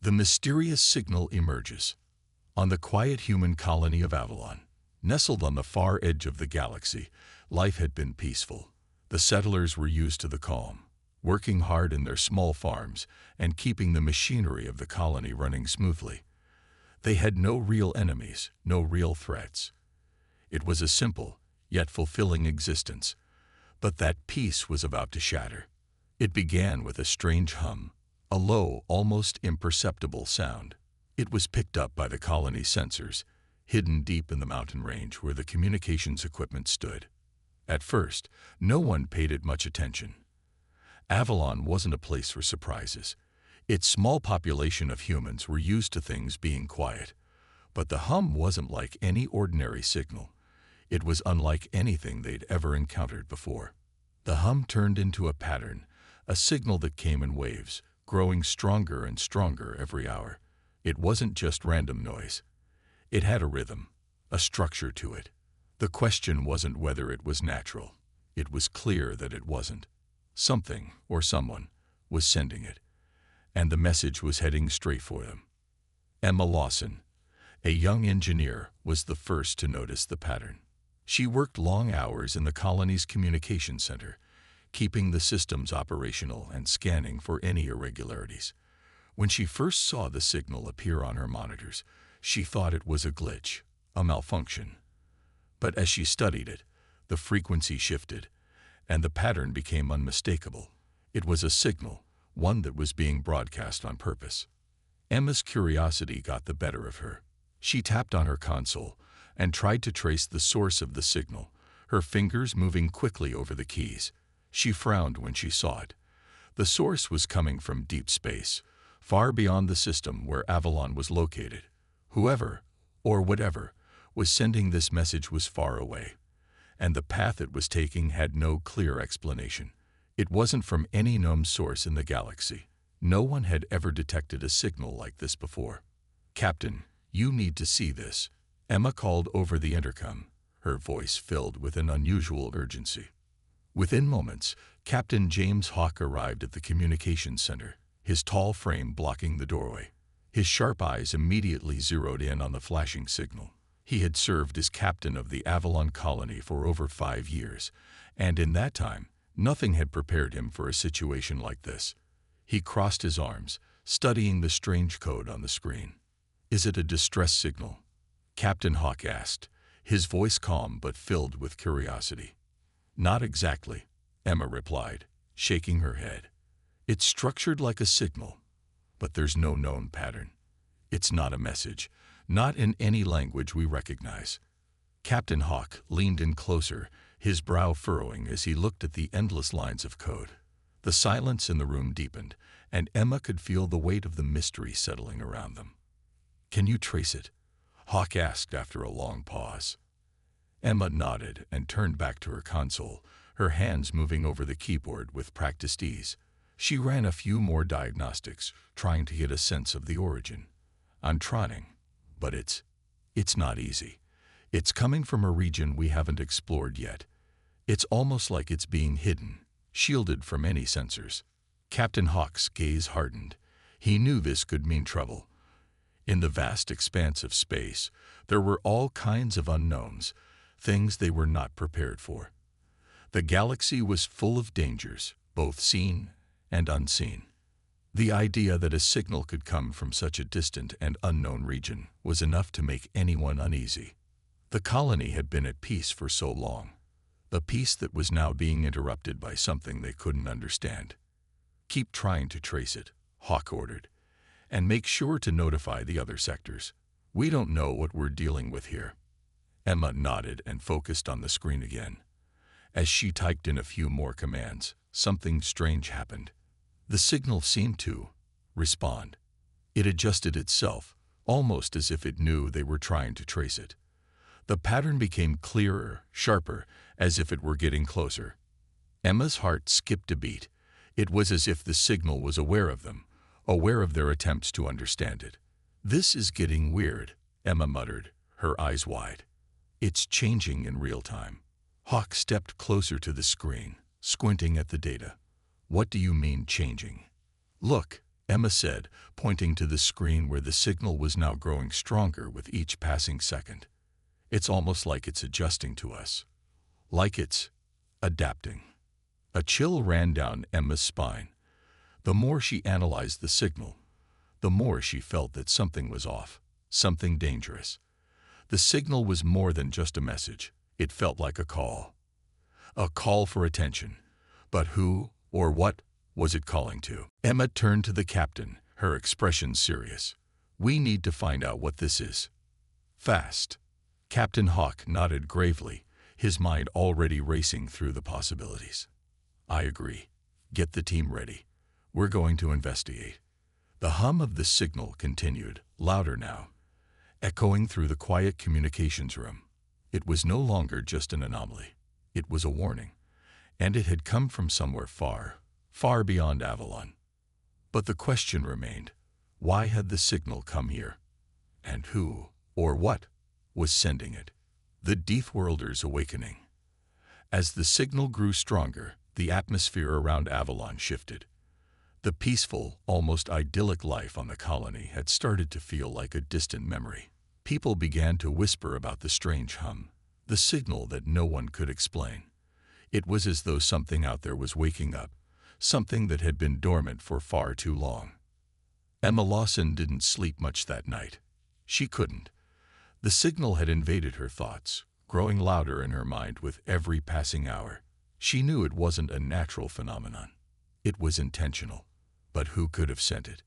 The mysterious signal emerges. On the quiet human colony of Avalon, nestled on the far edge of the galaxy, life had been peaceful. The settlers were used to the calm, working hard in their small farms and keeping the machinery of the colony running smoothly. They had no real enemies, no real threats. It was a simple, yet fulfilling existence. But that peace was about to shatter. It began with a strange hum, a low, almost imperceptible sound. It was picked up by the colony's sensors, hidden deep in the mountain range where the communications equipment stood. At first, no one paid it much attention. Avalon wasn't a place for surprises. Its small population of humans were used to things being quiet. But the hum wasn't like any ordinary signal. It was unlike anything they'd ever encountered before. The hum turned into a pattern, a signal that came in waves, growing stronger and stronger every hour. It wasn't just random noise. It had a rhythm, a structure to it. The question wasn't whether it was natural. It was clear that it wasn't. Something, or someone, was sending it, and the message was heading straight for them. Emma Lawson, a young engineer, was the first to notice the pattern. She worked long hours in the colony's communication center, keeping the systems operational and scanning for any irregularities. When she first saw the signal appear on her monitors, she thought it was a glitch, a malfunction. But as she studied it, the frequency shifted, and the pattern became unmistakable. It was a signal, one that was being broadcast on purpose. Emma's curiosity got the better of her. She tapped on her console and tried to trace the source of the signal, her fingers moving quickly over the keys. She frowned when she saw it. The source was coming from deep space, far beyond the system where Avalon was located. Whoever, or whatever, was sending this message was far away, and the path it was taking had no clear explanation. It wasn't from any known source in the galaxy. No one had ever detected a signal like this before. "Captain, you need to see this," Emma called over the intercom, her voice filled with an unusual urgency. Within moments, Captain James Hawk arrived at the communications center, his tall frame blocking the doorway. His sharp eyes immediately zeroed in on the flashing signal. He had served as captain of the Avalon colony for over 5 years, and in that time, nothing had prepared him for a situation like this. He crossed his arms, studying the strange code on the screen. "Is it a distress signal?" Captain Hawk asked, his voice calm but filled with curiosity. "Not exactly," Emma replied, shaking her head. "It's structured like a signal, but there's no known pattern. It's not a message, not in any language we recognize." Captain Hawk leaned in closer, his brow furrowing as he looked at the endless lines of code. The silence in the room deepened, and Emma could feel the weight of the mystery settling around them. "Can you trace it?" Hawk asked after a long pause. Emma nodded and turned back to her console, her hands moving over the keyboard with practiced ease. She ran a few more diagnostics, trying to get a sense of the origin. "I'm trying, but it's not easy. It's coming from a region we haven't explored yet. It's almost like it's being hidden, shielded from any sensors." Captain Hawk's gaze hardened. He knew this could mean trouble. In the vast expanse of space, there were all kinds of unknowns, things they were not prepared for. The galaxy was full of dangers, both seen and unseen. The idea that a signal could come from such a distant and unknown region was enough to make anyone uneasy. The colony had been at peace for so long, a peace that was now being interrupted by something they couldn't understand. "Keep trying to trace it," Hawk ordered, "and make sure to notify the other sectors. We don't know what we're dealing with here." Emma nodded and focused on the screen again. As she typed in a few more commands, something strange happened. The signal seemed to respond. It adjusted itself, almost as if it knew they were trying to trace it. The pattern became clearer, sharper, as if it were getting closer. Emma's heart skipped a beat. It was as if the signal was aware of them, aware of their attempts to understand it. "This is getting weird," Emma muttered, her eyes wide. "It's changing in real time." Hawk stepped closer to the screen, squinting at the data. "What do you mean changing?" "Look," Emma said, pointing to the screen where the signal was now growing stronger with each passing second. It's almost like it's adjusting to us. Like it's adapting. A chill ran down Emma's spine. The more she analyzed the signal, the more she felt that something was off, something dangerous. The signal was more than just a message. It felt like a call. A call for attention. But who or what was it calling to? Emma turned to the captain, her expression serious. We need to find out what this is. Fast. Captain Hawk nodded gravely, his mind already racing through the possibilities. I agree. Get the team ready. We're going to investigate. The hum of the signal continued, louder now, echoing through the quiet communications room. It was no longer just an anomaly. It was a warning, and it had come from somewhere far, far beyond Avalon. But the question remained, why had the signal come here? And who, or what, was sending it? The Deathworlders awakening. As the signal grew stronger, the atmosphere around Avalon shifted. The peaceful, almost idyllic life on the colony had started to feel like a distant memory. People began to whisper about the strange hum, the signal that no one could explain. It was as though something out there was waking up, something that had been dormant for far too long. Emma Lawson didn't sleep much that night. She couldn't. The signal had invaded her thoughts, growing louder in her mind with every passing hour. She knew it wasn't a natural phenomenon. It was intentional. But who could have sent it?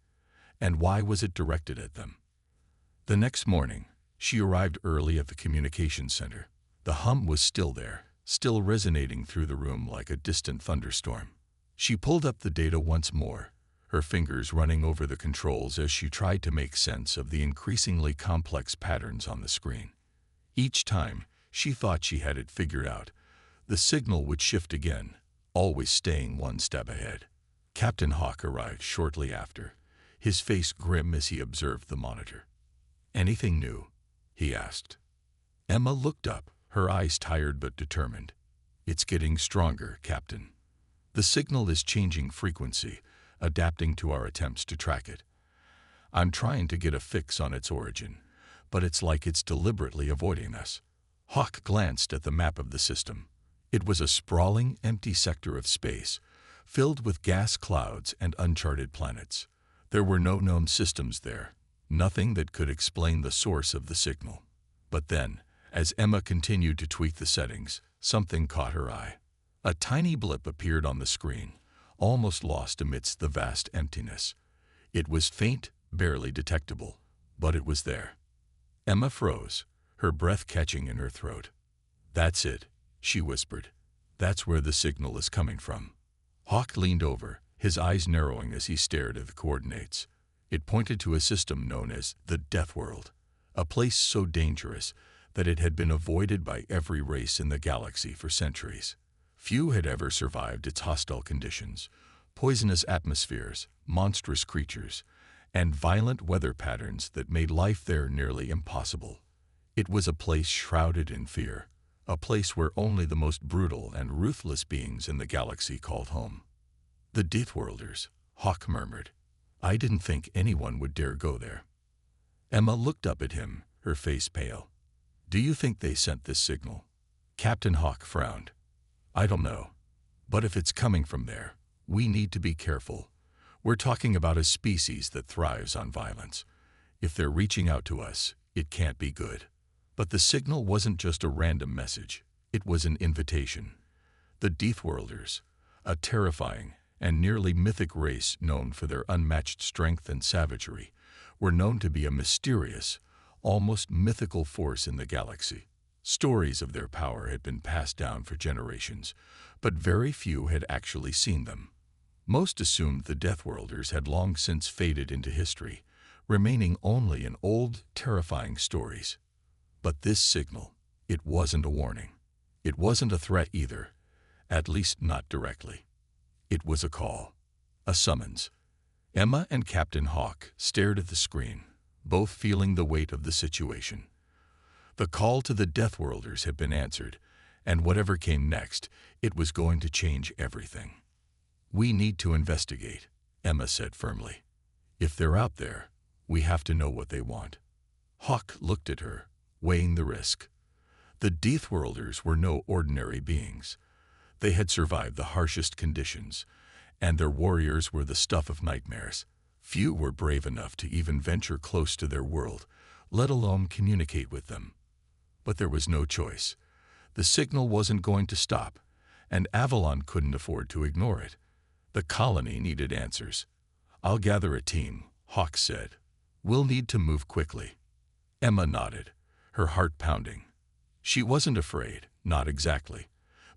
And why was it directed at them? The next morning, she arrived early at the communications center. The hum was still there, still resonating through the room like a distant thunderstorm. She pulled up the data once more, her fingers running over the controls as she tried to make sense of the increasingly complex patterns on the screen. Each time, she thought she had it figured out. The signal would shift again, always staying one step ahead. Captain Hawk arrived shortly after, his face grim as he observed the monitor. Anything new? He asked. Emma looked up, her eyes tired but determined. It's getting stronger, Captain. The signal is changing frequency, adapting to our attempts to track it. I'm trying to get a fix on its origin, but it's like it's deliberately avoiding us. Hawk glanced at the map of the system. It was a sprawling, empty sector of space, filled with gas clouds and uncharted planets. There were no known systems there, nothing that could explain the source of the signal. But then, as Emma continued to tweak the settings, something caught her eye. A tiny blip appeared on the screen, almost lost amidst the vast emptiness. It was faint, barely detectable, but it was there. Emma froze, her breath catching in her throat. That's it, she whispered. That's where the signal is coming from. Hawk leaned over, his eyes narrowing as he stared at the coordinates. It pointed to a system known as the Deathworld, a place so dangerous that it had been avoided by every race in the galaxy for centuries. Few had ever survived its hostile conditions, poisonous atmospheres, monstrous creatures, and violent weather patterns that made life there nearly impossible. It was a place shrouded in fear, a place where only the most brutal and ruthless beings in the galaxy called home. The Deathworlders, Hawk murmured. I didn't think anyone would dare go there. Emma looked up at him, her face pale. Do you think they sent this signal? Captain Hawk frowned. I don't know. But if it's coming from there, we need to be careful. We're talking about a species that thrives on violence. If they're reaching out to us, it can't be good. But the signal wasn't just a random message. It was an invitation. The Deathworlders, a terrifying and nearly mythic race known for their unmatched strength and savagery, were known to be a mysterious, almost mythical force in the galaxy. Stories of their power had been passed down for generations, but very few had actually seen them. Most assumed the Deathworlders had long since faded into history, remaining only in old, terrifying stories. But this signal, it wasn't a warning. It wasn't a threat either, at least not directly. It was a call, a summons. Emma and Captain Hawk stared at the screen, both feeling the weight of the situation. The call to the Deathworlders had been answered, and whatever came next, it was going to change everything. We need to investigate, Emma said firmly. If they're out there, we have to know what they want. Hawk looked at her, weighing the risk. The Deathworlders were no ordinary beings. They had survived the harshest conditions, and their warriors were the stuff of nightmares. Few were brave enough to even venture close to their world, let alone communicate with them. But there was no choice. The signal wasn't going to stop, and Avalon couldn't afford to ignore it. The colony needed answers. "I'll gather a team," Hawk said. "We'll need to move quickly." Emma nodded, her heart pounding. She wasn't afraid, not exactly,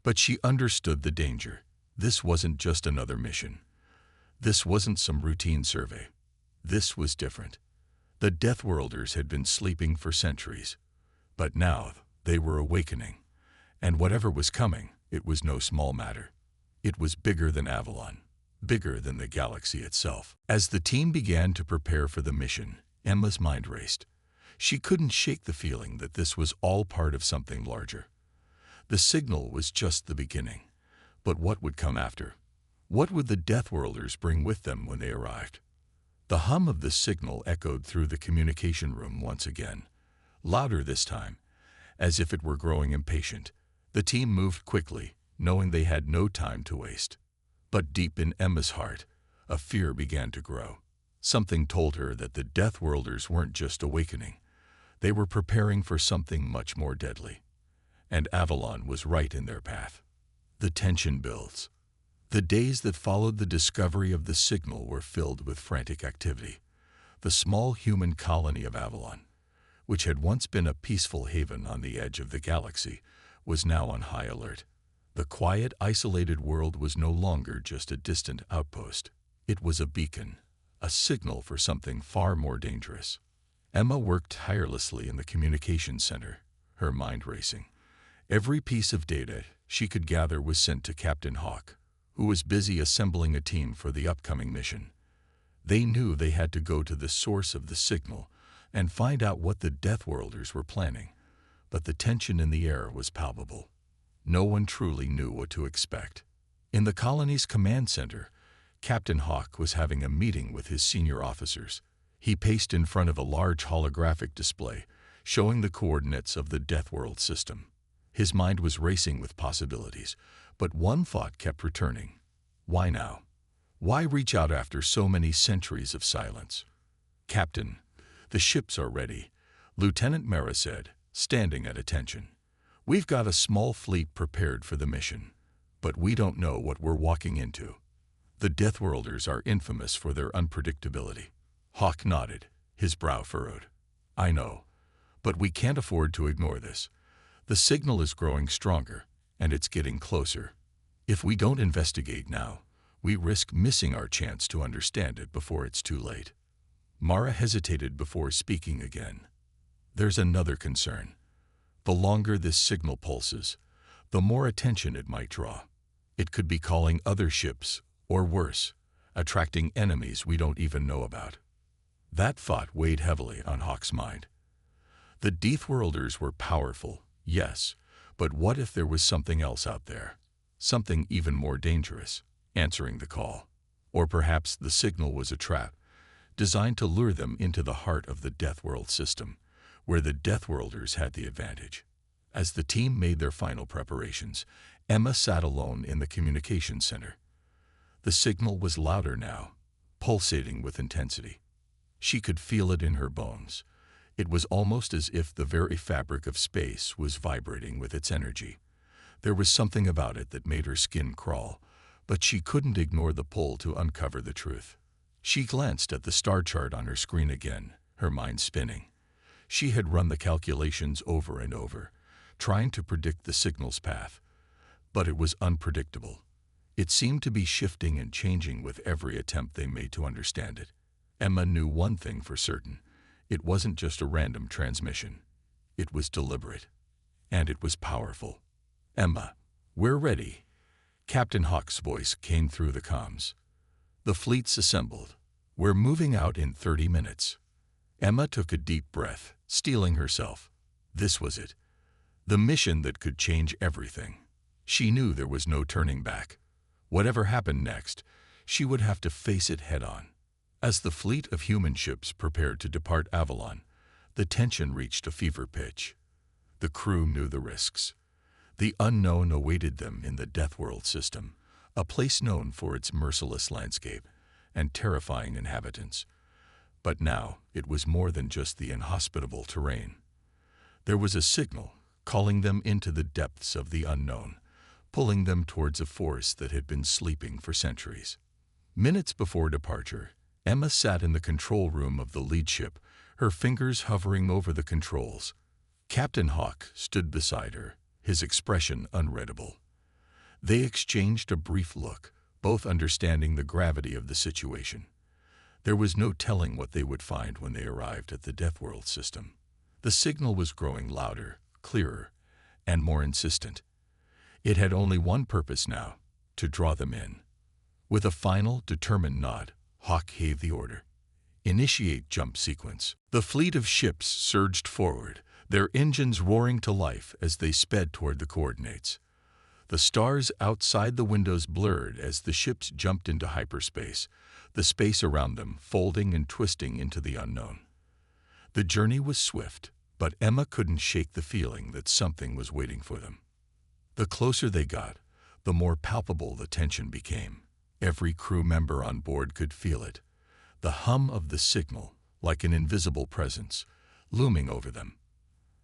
but she understood the danger. This wasn't just another mission. This wasn't some routine survey. This was different. The Deathworlders had been sleeping for centuries, but now they were awakening, and whatever was coming, it was no small matter. It was bigger than Avalon, bigger than the galaxy itself. As the team began to prepare for the mission, Emma's mind raced. She couldn't shake the feeling that this was all part of something larger. The signal was just the beginning. But what would come after? What would the Deathworlders bring with them when they arrived? The hum of the signal echoed through the communication room once again, louder this time, as if it were growing impatient. The team moved quickly, knowing they had no time to waste. But deep in Emma's heart, a fear began to grow. Something told her that the Deathworlders weren't just awakening. They were preparing for something much more deadly. And Avalon was right in their path. The tension builds. The days that followed the discovery of the signal were filled with frantic activity. The small human colony of Avalon, which had once been a peaceful haven on the edge of the galaxy, was now on high alert. The quiet, isolated world was no longer just a distant outpost. It was a beacon, a signal for something far more dangerous. Emma worked tirelessly in the communications center, her mind racing. Every piece of data she could gather was sent to Captain Hawk, who was busy assembling a team for the upcoming mission. They knew they had to go to the source of the signal and find out what the Deathworlders were planning, but the tension in the air was palpable. No one truly knew what to expect. In the colony's command center, Captain Hawk was having a meeting with his senior officers. He paced in front of a large holographic display, showing the coordinates of the Deathworld system. His mind was racing with possibilities, but one thought kept returning. Why now? Why reach out after so many centuries of silence? "Captain, the ships are ready," Lieutenant Mara said, standing at attention. "We've got a small fleet prepared for the mission, but we don't know what we're walking into. The Deathworlders are infamous for their unpredictability." Hawk nodded, his brow furrowed. "I know, but we can't afford to ignore this. The signal is growing stronger, and it's getting closer. If we don't investigate now, we risk missing our chance to understand it before it's too late." Mara hesitated before speaking again. "There's another concern. The longer this signal pulses, the more attention it might draw. It could be calling other ships, or worse, attracting enemies we don't even know about." That thought weighed heavily on Hawk's mind. The Deathworlders were powerful, yes, but what if there was something else out there? Something even more dangerous, answering the call. Or perhaps the signal was a trap, designed to lure them into the heart of the Deathworld system, where the Deathworlders had the advantage. As the team made their final preparations, Emma sat alone in the communications center. The signal was louder now, pulsating with intensity. She could feel it in her bones. It was almost as if the very fabric of space was vibrating with its energy. There was something about it that made her skin crawl, but she couldn't ignore the pull to uncover the truth. She glanced at the star chart on her screen again, her mind spinning. She had run the calculations over and over, trying to predict the signal's path, but it was unpredictable. It seemed to be shifting and changing with every attempt they made to understand it. Emma knew one thing for certain. It wasn't just a random transmission. It was deliberate. And it was powerful. "Emma, we're ready." Captain Hawk's voice came through the comms. "The fleet's assembled. We're moving out in 30 minutes. Emma took a deep breath, steeling herself. This was it. The mission that could change everything. She knew there was no turning back. Whatever happened next, she would have to face it head on. As the fleet of human ships prepared to depart Avalon, the tension reached a fever pitch. The crew knew the risks. The unknown awaited them in the Deathworld system, a place known for its merciless landscape and terrifying inhabitants. But now it was more than just the inhospitable terrain. There was a signal calling them into the depths of the unknown, pulling them towards a force that had been sleeping for centuries. Minutes before departure, Emma sat in the control room of the lead ship, her fingers hovering over the controls. Captain Hawk stood beside her, his expression unreadable. They exchanged a brief look, both understanding the gravity of the situation. There was no telling what they would find when they arrived at the Deathworld system. The signal was growing louder, clearer, and more insistent. It had only one purpose now, to draw them in. With a final, determined nod, Hawk gave the order. Initiate jump sequence. The fleet of ships surged forward, their engines roaring to life as they sped toward the coordinates. The stars outside the windows blurred as the ships jumped into hyperspace, the space around them folding and twisting into the unknown. The journey was swift, but Emma couldn't shake the feeling that something was waiting for them. The closer they got, the more palpable the tension became. Every crew member on board could feel it. The hum of the signal, like an invisible presence, looming over them.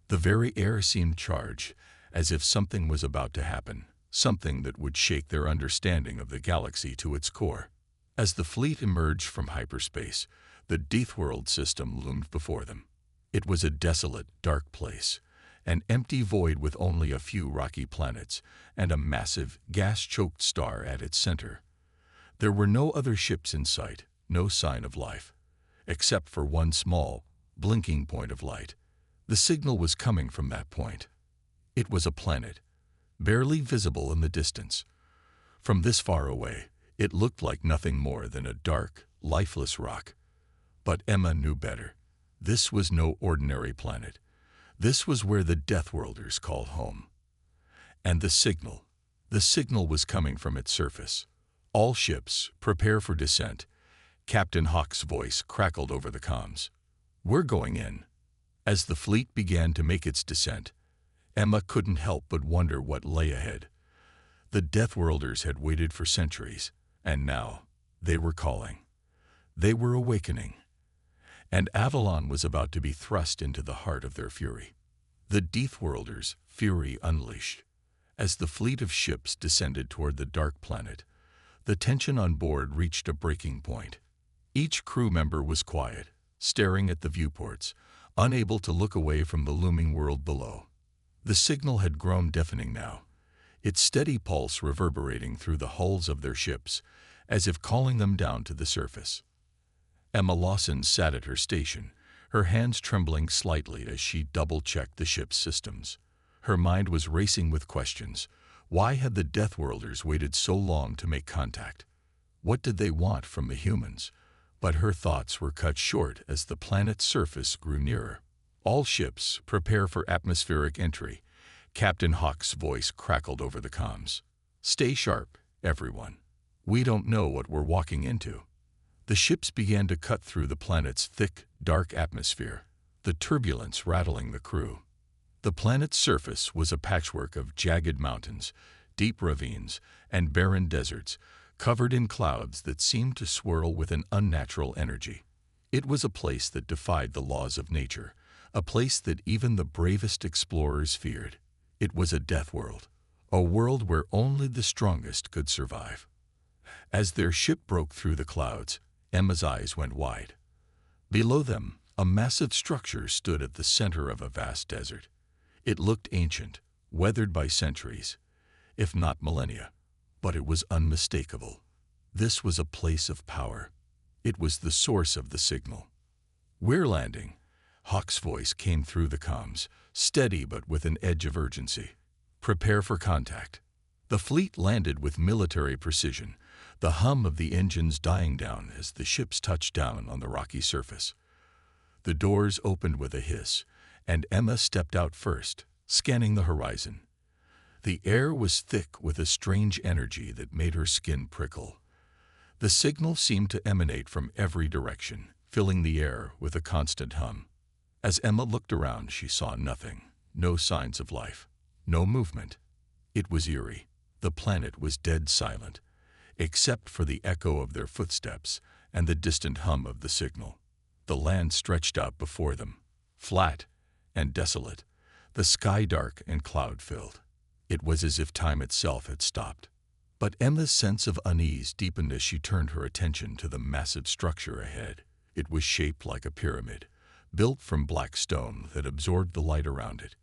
The very air seemed charged, as if something was about to happen, something that would shake their understanding of the galaxy to its core. As the fleet emerged from hyperspace, the Deathworld system loomed before them. It was a desolate, dark place, an empty void with only a few rocky planets and a massive, gas-choked star at its center. There were no other ships in sight, no sign of life, except for one small, blinking point of light. The signal was coming from that point. It was a planet, barely visible in the distance. From this far away, it looked like nothing more than a dark, lifeless rock. But Emma knew better. This was no ordinary planet. This was where the Deathworlders called home. And the signal was coming from its surface. All ships, prepare for descent. Captain Hawk's voice crackled over the comms. We're going in. As the fleet began to make its descent, Emma couldn't help but wonder what lay ahead. The Deathworlders had waited for centuries, and now they were calling. They were awakening. And Avalon was about to be thrust into the heart of their fury. The Deathworlders' fury unleashed. As the fleet of ships descended toward the dark planet, the tension on board reached a breaking point. Each crew member was quiet, staring at the viewports, unable to look away from the looming world below. The signal had grown deafening now, its steady pulse reverberating through the hulls of their ships, as if calling them down to the surface. Emma Lawson sat at her station, her hands trembling slightly as she double-checked the ship's systems. Her mind was racing with questions. Why had the Deathworlders waited so long to make contact? What did they want from the humans? But her thoughts were cut short as the planet's surface grew nearer. All ships, prepare for atmospheric entry. Captain Hawk's voice crackled over the comms. Stay sharp, everyone. We don't know what we're walking into. The ships began to cut through the planet's thick, dark atmosphere, the turbulence rattling the crew. The planet's surface was a patchwork of jagged mountains, deep ravines, and barren deserts, covered in clouds that seemed to swirl with an unnatural energy. It was a place that defied the laws of nature, a place that even the bravest explorers feared. It was a death world, a world where only the strongest could survive. As their ship broke through the clouds, Emma's eyes went wide. Below them, a massive structure stood at the center of a vast desert. It looked ancient, weathered by centuries, if not millennia, but it was unmistakable. This was a place of power. It was the source of the signal. We're landing. Hawk's voice came through the comms, steady but with an edge of urgency. Prepare for contact. The fleet landed with military precision, the hum of the engines dying down as the ships touched down on the rocky surface. The doors opened with a hiss, and Emma stepped out first, scanning the horizon. The air was thick with a strange energy that made her skin prickle. The signal seemed to emanate from every direction, filling the air with a constant hum. As Emma looked around, she saw nothing, no signs of life, no movement. It was eerie. The planet was dead silent, except for the echo of their footsteps and the distant hum of the signal. The land stretched out before them, flat and desolate, the sky dark and cloud-filled. It was as if time itself had stopped. But Emma's sense of unease deepened as she turned her attention to the massive structure ahead. It was shaped like a pyramid, built from black stone that absorbed the light around it.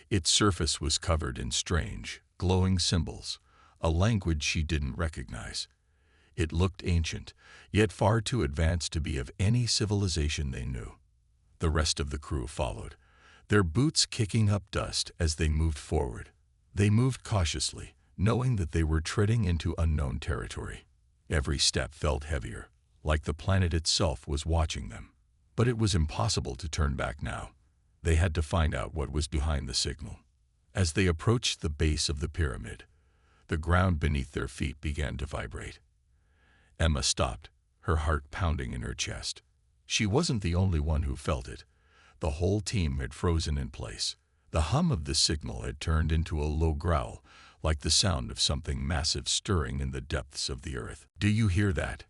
Its surface was covered in strange, glowing symbols, a language she didn't recognize. It looked ancient, yet far too advanced to be of any civilization they knew. The rest of the crew followed, their boots kicking up dust as they moved forward. They moved cautiously, knowing that they were treading into unknown territory. Every step felt heavier, like the planet itself was watching them. But it was impossible to turn back now. They had to find out what was behind the signal. As they approached the base of the pyramid, the ground beneath their feet began to vibrate. Emma stopped, her heart pounding in her chest. She wasn't the only one who felt it. The whole team had frozen in place. The hum of the signal had turned into a low growl, like the sound of something massive stirring in the depths of the earth. "Do you hear that?"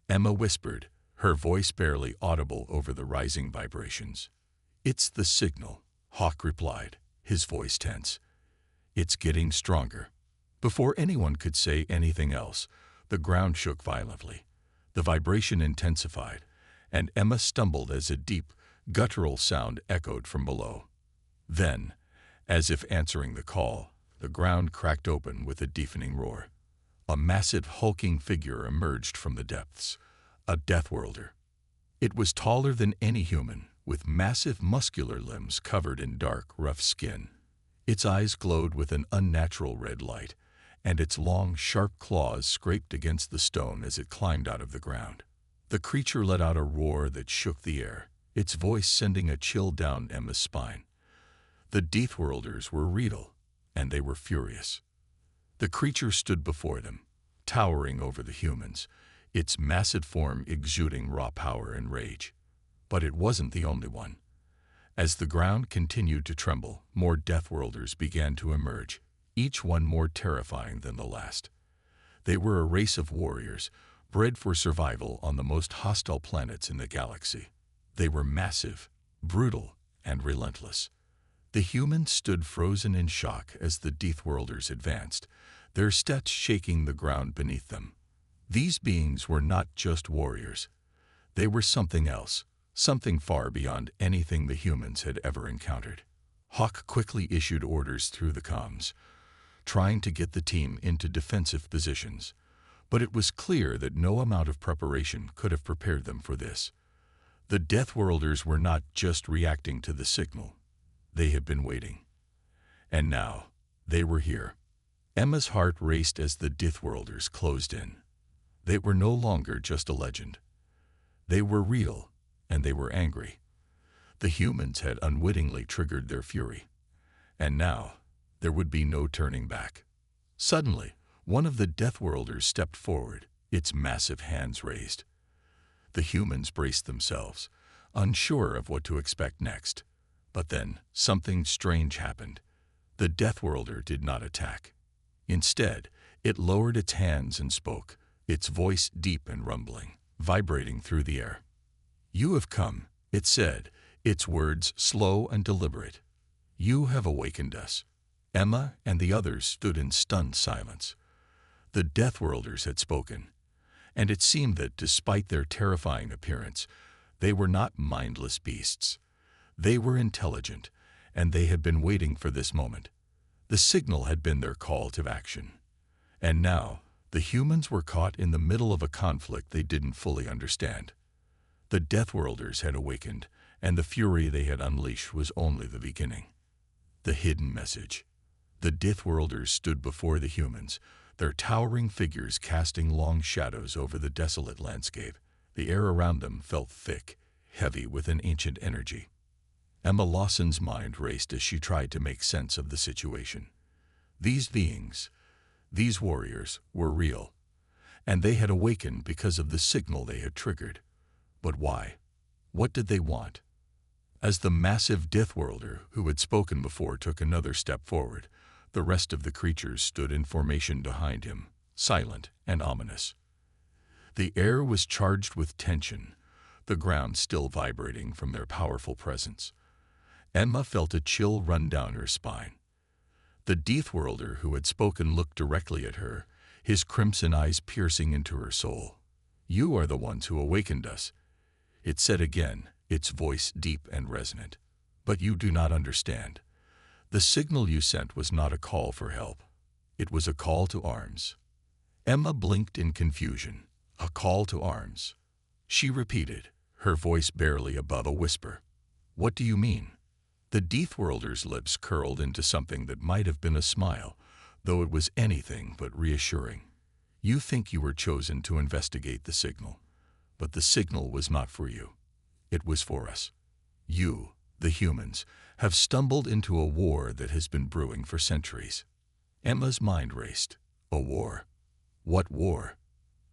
Emma whispered, her voice barely audible over the rising vibrations. "It's the signal," Hawk replied, his voice tense. "It's getting stronger." Before anyone could say anything else, the ground shook violently. The vibration intensified, and Emma stumbled as a deep, guttural sound echoed from below. Then, as if answering the call, the ground cracked open with a deafening roar. A massive, hulking figure emerged from the depths, a Deathworlder. It was taller than any human, with massive muscular limbs covered in dark, rough skin. Its eyes glowed with an unnatural red light, and its long, sharp claws scraped against the stone as it climbed out of the ground. The creature let out a roar that shook the air, its voice sending a chill down Emma's spine. The Deathworlders were real, and they were furious. The creature stood before them, towering over the humans, its massive form exuding raw power and rage. But it wasn't the only one. As the ground continued to tremble, more Deathworlders began to emerge, each one more terrifying than the last. They were a race of warriors, bred for survival on the most hostile planets in the galaxy. They were massive, brutal, and relentless. The humans stood frozen in shock as the Deathworlders advanced, their steps shaking the ground beneath them. These beings were not just warriors. They were something else, something far beyond anything the humans had ever encountered. Hawk quickly issued orders through the comms, trying to get the team into defensive positions. But it was clear that no amount of preparation could have prepared them for this. The Deathworlders were not just reacting to the signal. They had been waiting. And now, they were here. Emma's heart raced as the Deathworlders closed in. They were no longer just a legend. They were real, and they were angry. The humans had unwittingly triggered their fury. And now, there would be no turning back. Suddenly, one of the Deathworlders stepped forward, its massive hands raised. The humans braced themselves, unsure of what to expect next. But then, something strange happened. The Deathworlder did not attack. Instead, it lowered its hands and spoke, its voice deep and rumbling, vibrating through the air. "You have come," it said, its words slow and deliberate. "You have awakened us." Emma and the others stood in stunned silence. The Deathworlders had spoken, and it seemed that despite their terrifying appearance, they were not mindless beasts. They were intelligent, and they had been waiting for this moment. The signal had been their call to action. And now, the humans were caught in the middle of a conflict they didn't fully understand. The Deathworlders had awakened, and the fury they had unleashed was only the beginning. The hidden message. The Deathworlders stood before the humans, their towering figures casting long shadows over the desolate landscape. The air around them felt thick, heavy with an ancient energy. Emma Lawson's mind raced as she tried to make sense of the situation. These beings, these warriors, were real, and they had awakened because of the signal they had triggered. But why? What did they want? As the massive Deathworlder who had spoken before took another step forward, the rest of the creatures stood in formation behind him, silent and ominous. The air was charged with tension, the ground still vibrating from their powerful presence. Emma felt a chill run down her spine. The Deathworlder who had spoken looked directly at her, his crimson eyes piercing into her soul. "You are the ones who awakened us," it said again, its voice deep and resonant. "But you do not understand. The signal you sent was not a call for help. It was a call to arms." Emma blinked in confusion. "A call to arms?" She repeated, her voice barely above a whisper. "What do you mean?" The Deathworlder's lips curled into something that might have been a smile, though it was anything but reassuring. "You think you were chosen to investigate the signal, but the signal was not for you. It was for us. You, the humans, have stumbled into a war that has been brewing for centuries." Emma's mind raced. A war? What war?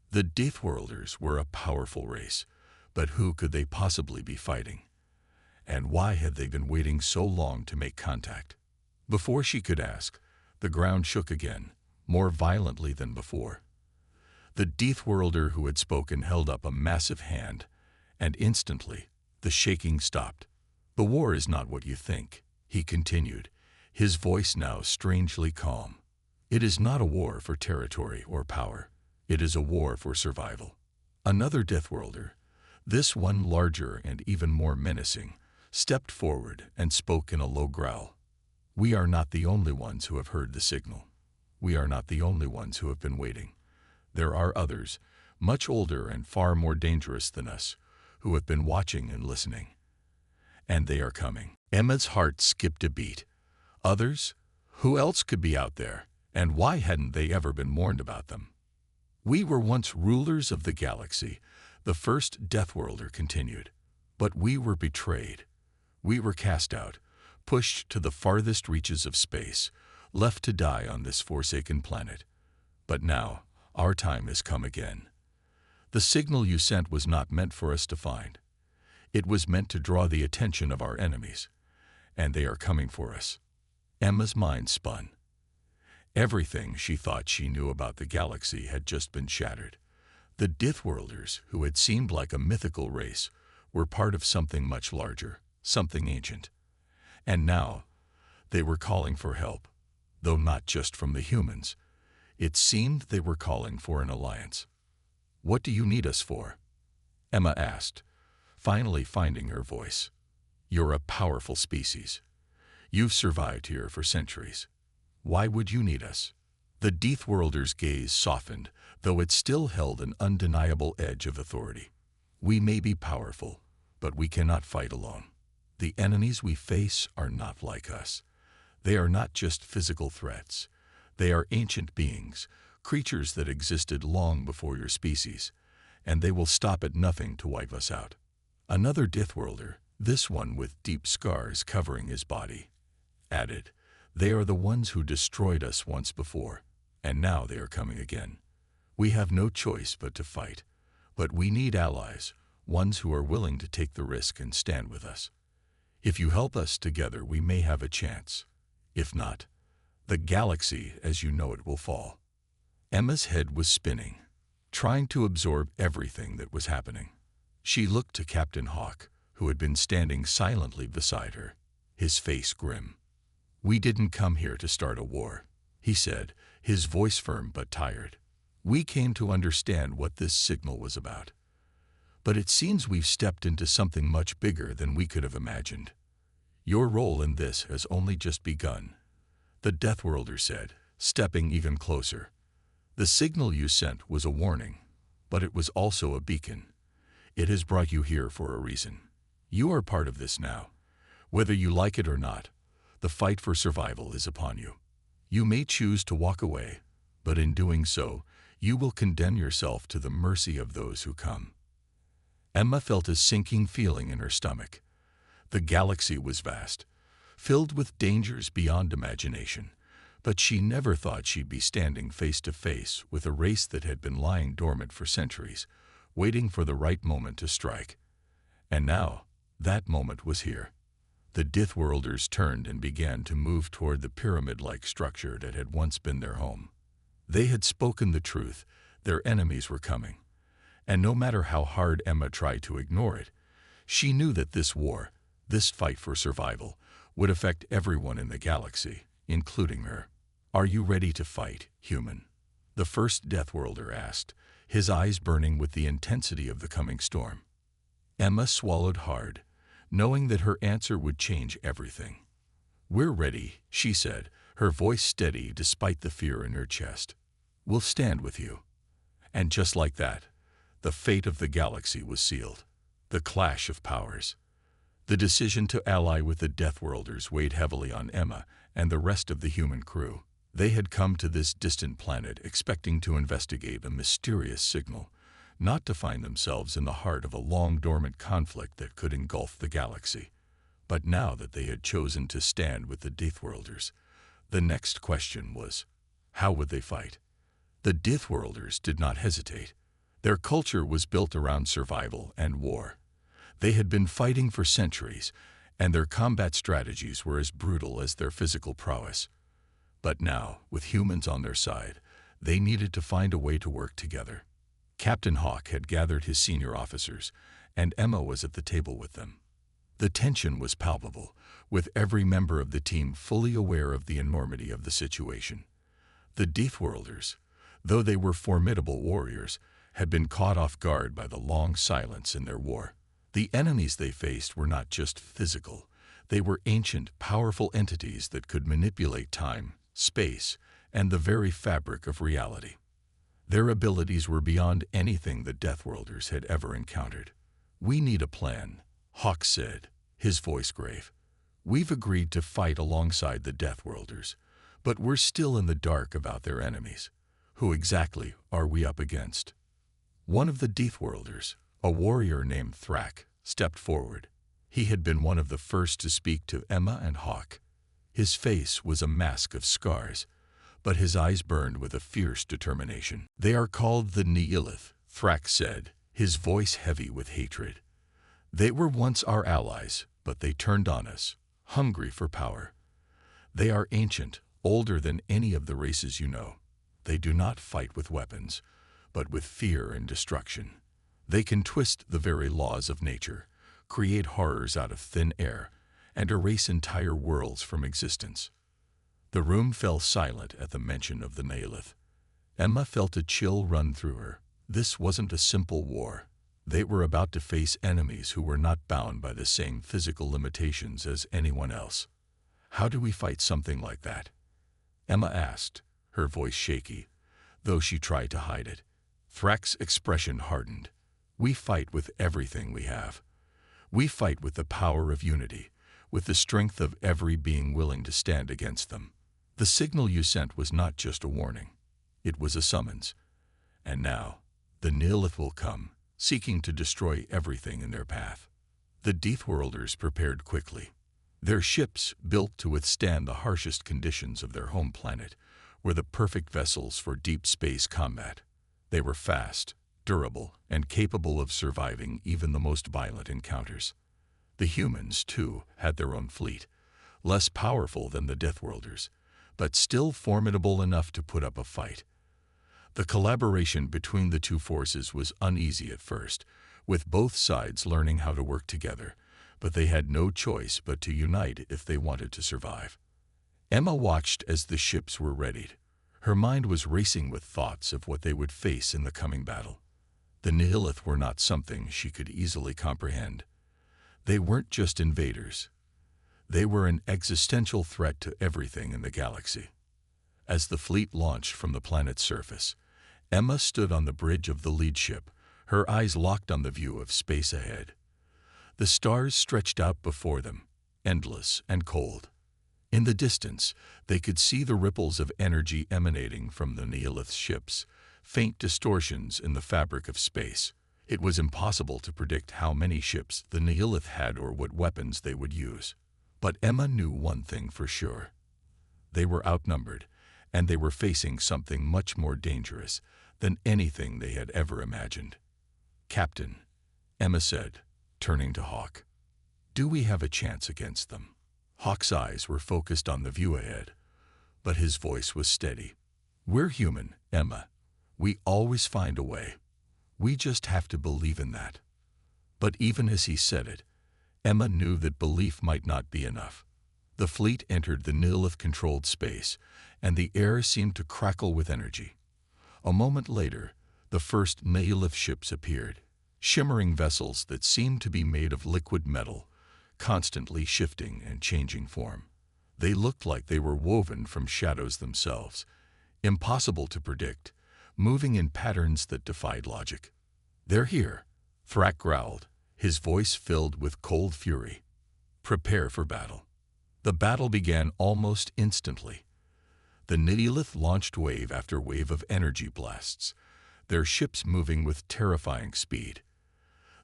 The Deathworlders were a powerful race, but who could they possibly be fighting? And why had they been waiting so long to make contact? Before she could ask, the ground shook again, more violently than before. The Deathworlder who had spoken held up a massive hand, and instantly the shaking stopped. "The war is not what you think," he continued, his voice now strangely calm. "It is not a war for territory or power. It is a war for survival." Another Deathworlder, this one larger and even more menacing, stepped forward and spoke in a low growl. "We are not the only ones who have heard the signal. We are not the only ones who have been waiting. There are others, much older and far more dangerous than us, who have been watching and listening. And they are coming." Emma's heart skipped a beat. Others? Who else could be out there, and why hadn't they ever been warned about them? "We were once rulers of the galaxy," the first Deathworlder continued. "But we were betrayed. We were cast out, pushed to the farthest reaches of space, left to die on this forsaken planet. But now, our time has come again. The signal you sent was not meant for us to find. It was meant to draw the attention of our enemies, and they are coming for us." Emma's mind spun. Everything she thought she knew about the galaxy had just been shattered. The Deathworlders, who had seemed like a mythical race, were part of something much larger, something ancient. And now, they were calling for help, though not just from the humans. It seemed they were calling for an alliance. "What do you need us for?" Emma asked, finally finding her voice. "You're a powerful species. You've survived here for centuries. Why would you need us?" The Deathworlder's gaze softened, though it still held an undeniable edge of authority. "We may be powerful, but we cannot fight alone. The enemies we face are not like us. They are not just physical threats. They are ancient beings, creatures that existed long before your species, and they will stop at nothing to wipe us out." Another Deathworlder, this one with deep scars covering his body, added, "They are the ones who destroyed us once before, and now they are coming again. We have no choice but to fight, but we need allies, ones who are willing to take the risk and stand with us. If you help us together, we may have a chance. If not, the galaxy as you know it will fall." Emma's head was spinning, trying to absorb everything that was happening. She looked to Captain Hawk, who had been standing silently beside her, his face grim. "We didn't come here to start a war," he said, his voice firm but tired. "We came to understand what this signal was about. But it seems we've stepped into something much bigger than we could have imagined. Your role in this has only just begun," the Deathworlder said, stepping even closer. "The signal you sent was a warning, but it was also a beacon. It has brought you here for a reason. You are part of this now. Whether you like it or not, the fight for survival is upon you. You may choose to walk away, but in doing so, you will condemn yourself to the mercy of those who come." Emma felt a sinking feeling in her stomach. The galaxy was vast, filled with dangers beyond imagination, But she never thought she'd be standing face to face with a race that had been lying dormant for centuries, waiting for the right moment to strike. And now, that moment was here. The Deathworlders turned and began to move toward the pyramid-like structure that had once been their home. They had spoken the truth. Their enemies were coming. And no matter how hard Emma tried to ignore it, she knew that this war, this fight for survival, would affect everyone in the galaxy, including her. "Are you ready to fight, human?" the first Deathworlder asked, his eyes burning with the intensity of the coming storm. Emma swallowed hard, knowing that her answer would change everything. "We're ready," she said, her voice steady despite the fear in her chest. "We'll stand with you." And just like that, the fate of the galaxy was sealed. The clash of powers. The decision to ally with the Deathworlders weighed heavily on Emma and the rest of the human crew. They had come to this distant planet expecting to investigate a mysterious signal, not to find themselves in the heart of a long-dormant conflict that could engulf the galaxy. But now that they had chosen to stand with the Deathworlders, the next question was, how would they fight? The Deathworlders did not hesitate. Their culture was built around survival and war. They had been fighting for centuries, and their combat strategies were as brutal as their physical prowess. But now, with humans on their side, they needed to find a way to work together. Captain Hawk had gathered his senior officers, and Emma was at the table with them. The tension was palpable, with every member of the team fully aware of the enormity of the situation. The Deathworlders, though they were formidable warriors, had been caught off guard by the long silence in their war. The enemies they faced were not just physical. They were ancient, powerful entities that could manipulate time, space, and the very fabric of reality. Their abilities were beyond anything the Deathworlders had ever encountered. "We need a plan," Hawk said, his voice grave. "We've agreed to fight alongside the Deathworlders, but we're still in the dark about their enemies. Who exactly are we up against?" One of the Deathworlders, a warrior named Thrak, stepped forward. He had been one of the first to speak to Emma and Hawk. His face was a mask of scars, but his eyes burned with a fierce determination. "They are called the Neolith," Thrak said, his voice heavy with hatred. "They were once our allies, but they turned on us, hungry for power. They are ancient, older than any of the races you know. They do not fight with weapons, but with fear and destruction. They can twist the very laws of nature, create horrors out of thin air, and erase entire worlds from existence." The room fell silent at the mention of the Neolith. Emma felt a chill run through her. This wasn't a simple war. They were about to face enemies who were not bound by the same physical limitations as anyone else. "How do we fight something like that?" Emma asked, her voice shaky, though she tried to hide it. Thrak's expression hardened. "We fight with everything we have. We fight with the power of unity, with the strength of every being willing to stand against them. The signal you sent was not just a warning. It was a summons. And now, the Neolith will come, seeking to destroy everything in their path." The Deathworlders prepared quickly. Their ships, built to withstand the harshest conditions of their home planet, were the perfect vessels for deep space combat. They were fast, durable, and capable of surviving even the most violent encounters. The humans, too, had their own fleet, less powerful than the Deathworlders, but still formidable enough to put up a fight. The collaboration between the two forces was uneasy at first, with both sides learning how to work together, but they had no choice but to unite if they wanted to survive. Emma watched as the ships were readied. Her mind was racing with thoughts of what they would face in the coming battle. The Neolith were not something she could easily comprehend. They weren't just invaders. They were an existential threat to everything in the galaxy. As the fleet launched from the planet's surface, Emma stood on the bridge of the lead ship, her eyes locked on the view of space ahead. The stars stretched out before them, endless and cold. In the distance, they could see the ripples of energy emanating from the Neolith's ships, faint distortions in the fabric of space. It was impossible to predict how many ships the Neolith had or what weapons they would use. But Emma knew one thing for sure. They were outnumbered, and they were facing something much more dangerous than anything they had ever imagined. "Captain," Emma said, turning to Hawk, "do we have a chance against them?" Hawk's eyes were focused on the view ahead, but his voice was steady. "We're human, Emma. We always find a way. We just have to believe in that." But even as he said it, Emma knew that belief might not be enough. The fleet entered the Neolith-controlled space, and the air seemed to crackle with energy. A moment later, the first Neolith ships appeared, shimmering vessels that seemed to be made of liquid metal, constantly shifting and changing form. They looked like they were woven from shadows themselves, impossible to predict, moving in patterns that defied logic. "They're here," Thrak growled, his voice filled with cold fury. "Prepare for battle." The battle began almost instantly. The Neolith launched wave after wave of energy blasts, their ships moving with terrifying speed.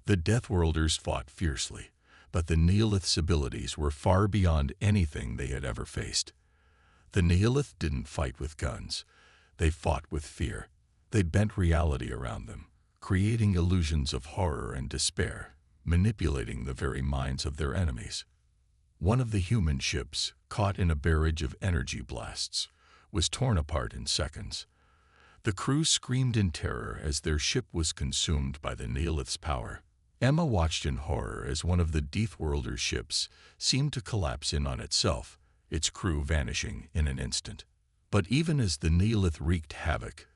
The Deathworlders fought fiercely, but the Neolith's abilities were far beyond anything they had ever faced. The Neolith didn't fight with guns. They fought with fear. They bent reality around them, creating illusions of horror and despair, manipulating the very minds of their enemies. One of the human ships, caught in a barrage of energy blasts, was torn apart in seconds. The crew screamed in terror as their ship was consumed by the Neolith's power. Emma watched in horror as one of the Deathworlders' ships seemed to collapse in on itself, its crew vanishing in an instant. But even as the Neolith wreaked havoc,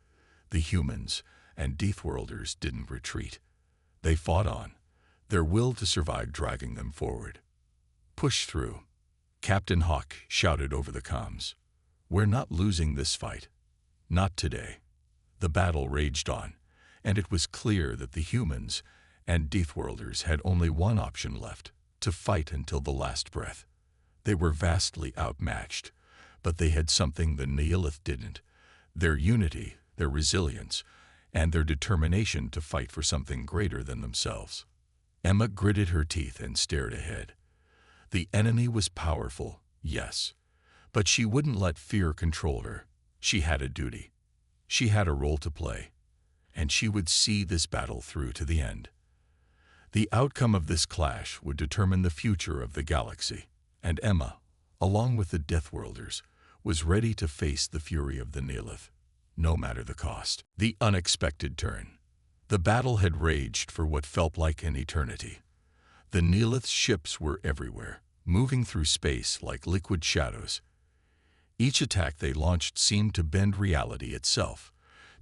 the humans and Deathworlders didn't retreat. They fought on, their will to survive dragging them forward. "Push through," Captain Hawk shouted over the comms. "We're not losing this fight. Not today." The battle raged on, and it was clear that the humans and Deathworlders had only one option left: to fight until the last breath. They were vastly outmatched, but they had something the Neolith didn't: their unity, their resilience, and their determination to fight for something greater than themselves. Emma gritted her teeth and stared ahead. The enemy was powerful, yes, but she wouldn't let fear control her. She had a duty. She had a role to play, and she would see this battle through to the end. The outcome of this clash would determine the future of the galaxy, and Emma, along with the Deathworlders, was ready to face the fury of the Neolith, no matter the cost. The unexpected turn. The battle had raged for what felt like an eternity. The Neolith's ships were everywhere, moving through space like liquid shadows. Each attack they launched seemed to bend reality itself,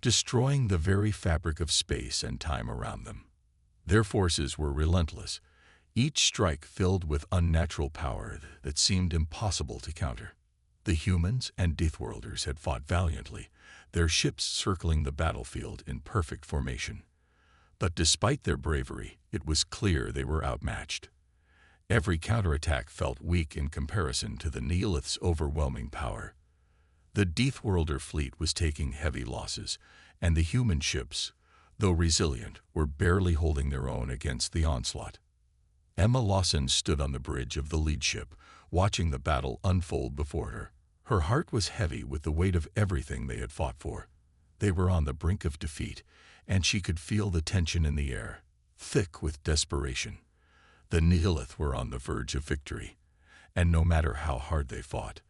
destroying the very fabric of space and time around them. Their forces were relentless, each strike filled with unnatural power that seemed impossible to counter. The humans and Deathworlders had fought valiantly, their ships circling the battlefield in perfect formation. But despite their bravery, it was clear they were outmatched. Every counterattack felt weak in comparison to the Neolith's overwhelming power. The Deathworlder fleet was taking heavy losses, and the human ships, though resilient, were barely holding their own against the onslaught. Emma Lawson stood on the bridge of the lead ship, watching the battle unfold before her. Her heart was heavy with the weight of everything they had fought for. They were on the brink of defeat, and she could feel the tension in the air, thick with desperation. The Neolith were on the verge of victory, and no matter how hard they fought,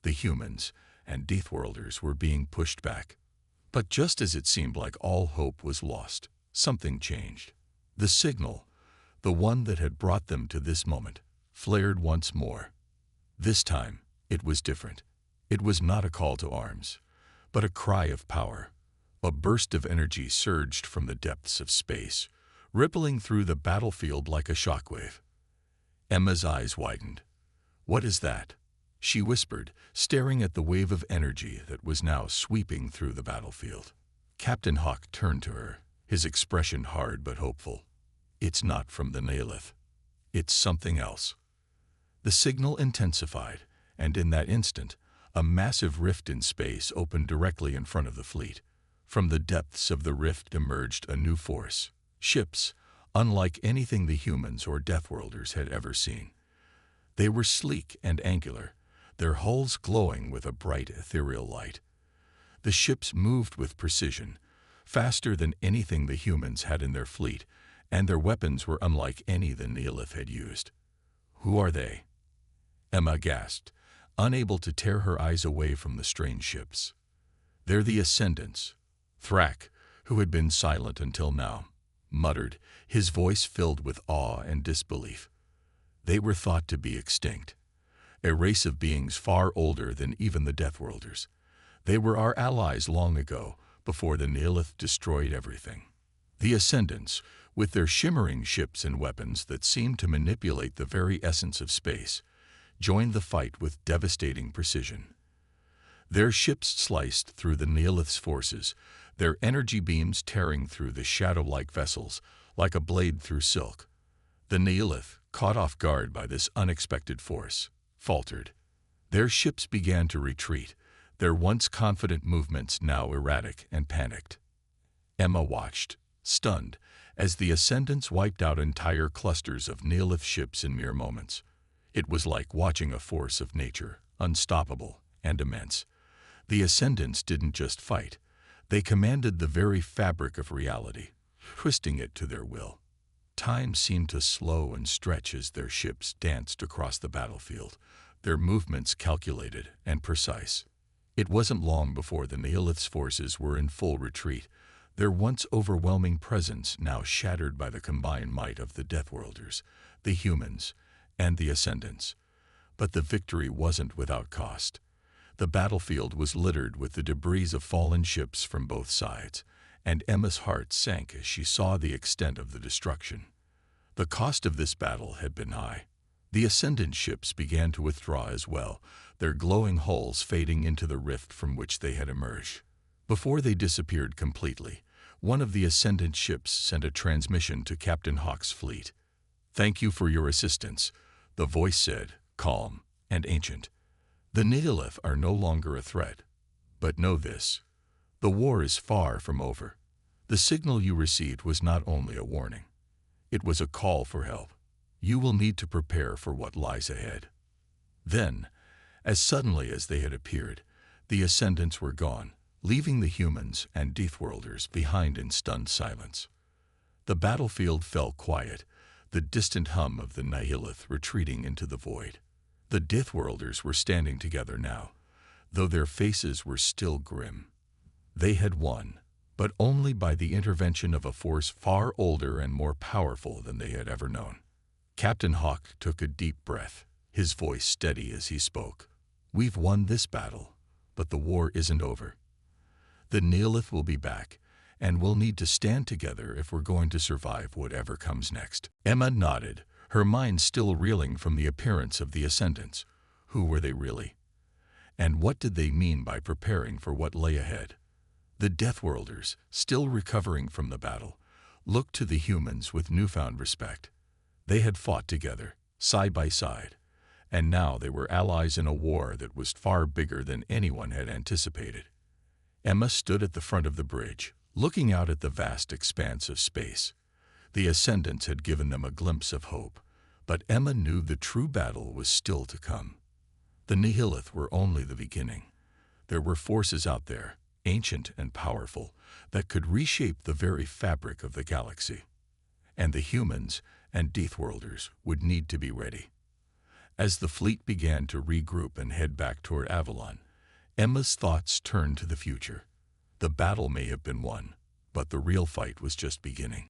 the humans and Deathworlders were being pushed back. But just as it seemed like all hope was lost, something changed. The signal, the one that had brought them to this moment, flared once more. This time, it was different. It was not a call to arms, but a cry of power. A burst of energy surged from the depths of space, rippling through the battlefield like a shockwave. Emma's eyes widened. "What is that?" she whispered, staring at the wave of energy that was now sweeping through the battlefield. Captain Hawk turned to her, his expression hard but hopeful. "It's not from the Neolith. It's something else." The signal intensified, and in that instant, a massive rift in space opened directly in front of the fleet. From the depths of the rift emerged a new force. Ships, unlike anything the humans or Deathworlders had ever seen. They were sleek and angular, their hulls glowing with a bright ethereal light. The ships moved with precision, faster than anything the humans had in their fleet, and their weapons were unlike any the Neolith had used. "Who are they?" Emma gasped, unable to tear her eyes away from the strange ships. "They're the Ascendants." Thrak, who had been silent until now, muttered, his voice filled with awe and disbelief. "They were thought to be extinct, a race of beings far older than even the Deathworlders. They were our allies long ago, before the Neolith destroyed everything. The Ascendants, with their shimmering ships and weapons that seemed to manipulate the very essence of space, joined the fight with devastating precision. Their ships sliced through the Neolith's forces, their energy beams tearing through the shadow-like vessels like a blade through silk. The Neolith, caught off guard by this unexpected force, faltered. Their ships began to retreat, their once confident movements now erratic and panicked. Emma watched, stunned, as the Ascendants wiped out entire clusters of Neolith ships in mere moments. It was like watching a force of nature, unstoppable and immense. The Ascendants didn't just fight. They commanded the very fabric of reality, twisting it to their will. Time seemed to slow and stretch as their ships danced across the battlefield, their movements calculated and precise. It wasn't long before the Neolith's forces were in full retreat, their once overwhelming presence now shattered by the combined might of the Deathworlders, the humans, and the Ascendants. But the victory wasn't without cost. The battlefield was littered with the debris of fallen ships from both sides, and Emma's heart sank as she saw the extent of the destruction. The cost of this battle had been high. The Ascendant ships began to withdraw as well, their glowing hulls fading into the rift from which they had emerged. Before they disappeared completely, one of the Ascendant ships sent a transmission to Captain Hawk's fleet. "Thank you for your assistance," the voice said, calm and ancient. "The Neolith are no longer a threat. But know this, the war is far from over. The signal you received was not only a warning. It was a call for help. You will need to prepare for what lies ahead." Then, as suddenly as they had appeared, the Ascendants were gone, leaving the humans and Deathworlders behind in stunned silence. The battlefield fell quiet, the distant hum of the Neolith retreating into the void. The Deathworlders were standing together now, though their faces were still grim. They had won, but only by the intervention of a force far older and more powerful than they had ever known. Captain Hawk took a deep breath, his voice steady as he spoke. "We've won this battle, but the war isn't over. The Neolith will be back, and we'll need to stand together if we're going to survive whatever comes next." Emma nodded, her mind still reeling from the appearance of the Ascendants. Who were they really? And what did they mean by preparing for what lay ahead? The Deathworlders, still recovering from the battle, looked to the humans with newfound respect. They had fought together, side by side, and now they were allies in a war that was far bigger than anyone had anticipated. Emma stood at the front of the bridge, looking out at the vast expanse of space. The Ascendants had given them a glimpse of hope, but Emma knew the true battle was still to come. The Neolith were only the beginning. There were forces out there, ancient and powerful, that could reshape the very fabric of the galaxy. And the humans and Deathworlders would need to be ready. As the fleet began to regroup and head back toward Avalon, Emma's thoughts turned to the future. The battle may have been won, but the real fight was just beginning.